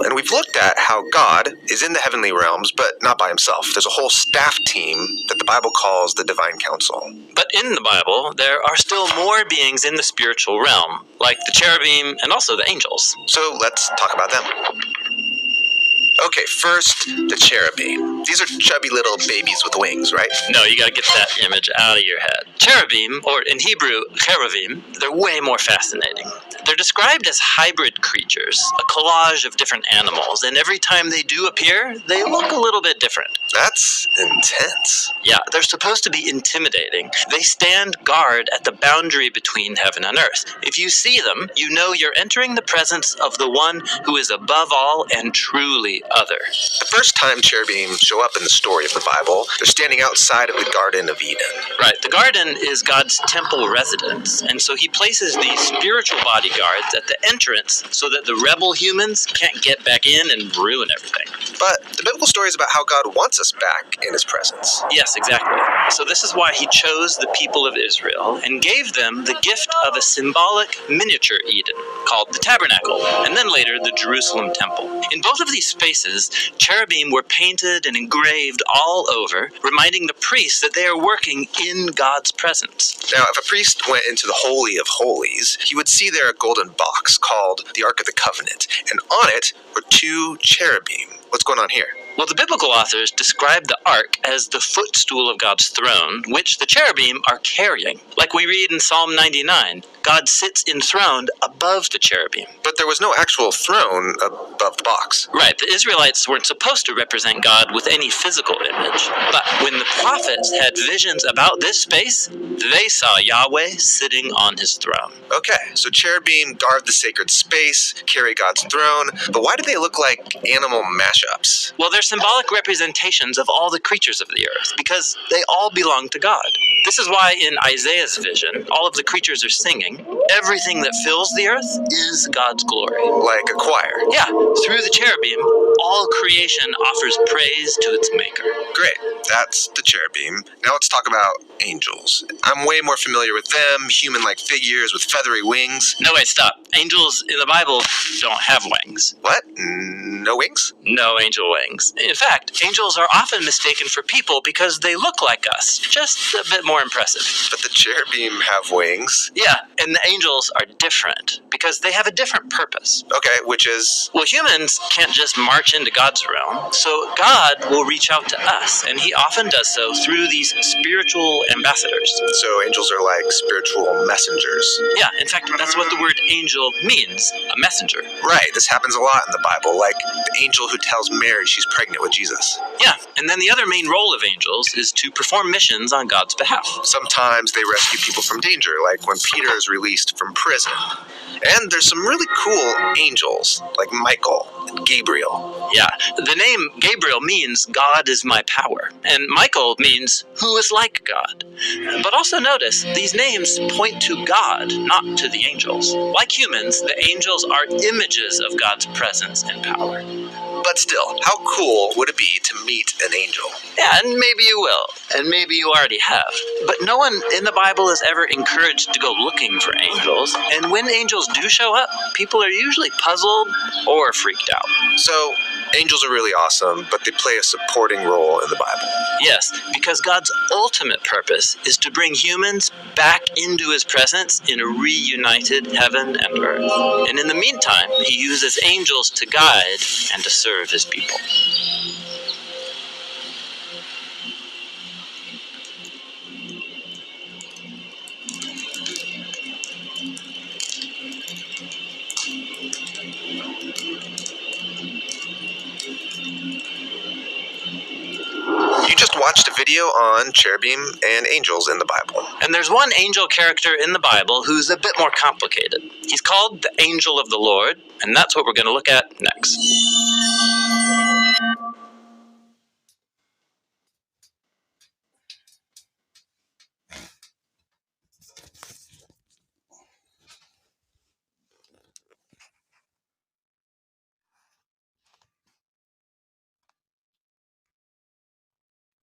And we've looked at how God is in the heavenly realms, but not by himself. There's a whole staff team that the Bible calls the divine council. But in the Bible, there are still more beings in the spiritual realm, like the cherubim and also the angels. So let's talk about them. Okay, first, the cherubim. These are chubby little babies with wings, right? No, you gotta get that image out of your head. Cherubim, or in Hebrew, cherubim, they're way more fascinating. They're described as hybrid creatures, a collage of different animals, and every time they do appear, they look a little bit different. That's intense. Yeah, they're supposed to be intimidating. They stand guard at the boundary between heaven and earth. If you see them, you know you're entering the presence of the one who is above all and truly other. The first time cherubim show up in the story of the Bible, they're standing outside of the Garden of Eden. Right, the garden is God's temple residence, and so he places these spiritual bodyguards at the entrance so that the rebel humans can't get back in and ruin everything. But the biblical story is about how God wants us back in his presence. Yes, exactly. So this is why he chose the people of Israel and gave them the gift of a symbolic miniature Eden called the tabernacle, and then later the Jerusalem temple. In both of these spaces, cherubim were painted and engraved all over, reminding the priests that they are working in God's presence. Now, if a priest went into the Holy of Holies, he would see there a golden box called the Ark of the Covenant, and on it were two cherubim. What's going on here? Well, the biblical authors describe the ark as the footstool of God's throne, which the cherubim are carrying. Like we read in Psalm 99, God sits enthroned above the cherubim. But there was no actual throne above the box. Right, the Israelites weren't supposed to represent God with any physical image. But when the prophets had visions about this space, they saw Yahweh sitting on his throne. Okay, so cherubim guard the sacred space, carry God's throne, but why do they look like animal mashups? Well, they're symbolic representations of all the creatures of the earth, because they all belong to God. This is why in Isaiah's vision, all of the creatures are singing, everything that fills the earth is God's glory. Like a choir. Yeah, through the cherubim, all creation offers praise to its maker. Great, that's the cherubim. Now let's talk about angels. I'm way more familiar with them, human-like figures with feathery wings. No, wait, stop. Angels in the Bible don't have wings. What? No wings? No angel wings. In fact, angels are often mistaken for people because they look like us, just a bit more impressive. But the cherubim have wings. Yeah, and the angels are different because they have a different purpose. Okay, which is? Well, humans can't just march into God's realm, so God will reach out to us, and he often does so through these spiritual ambassadors. So angels are like spiritual messengers. Yeah, in fact, that's what the word angel means, a messenger. Right, this happens a lot in the Bible, like the angel who tells Mary she's pregnant with Jesus. Yeah, and then the other main role of angels is to perform missions on God's behalf. Sometimes they rescue people from danger, like when Peter is released from prison. And there's some really cool angels, like Michael and Gabriel. Yeah, the name Gabriel means God is my power, and Michael means who is like God. But also notice, these names point to God, not to the angels. Like humans, the angels are images of God's presence and power. But still, how cool would it be to meet an angel? Yeah, and maybe you will, and maybe you already have. But no one in the Bible is ever encouraged to go looking for angels, and when angels do show up, people are usually puzzled or freaked out. So, angels are really awesome, but they play a supporting role in the Bible. Yes, because God's ultimate purpose is to bring humans back into his presence in a reunited heaven and earth. And in the meantime, he uses angels to guide and to serve his people. You just watched a video on cherubim and angels in the Bible. And there's one angel character in the Bible who's a bit more complicated. He's called the angel of the Lord, and that's what we're going to look at next.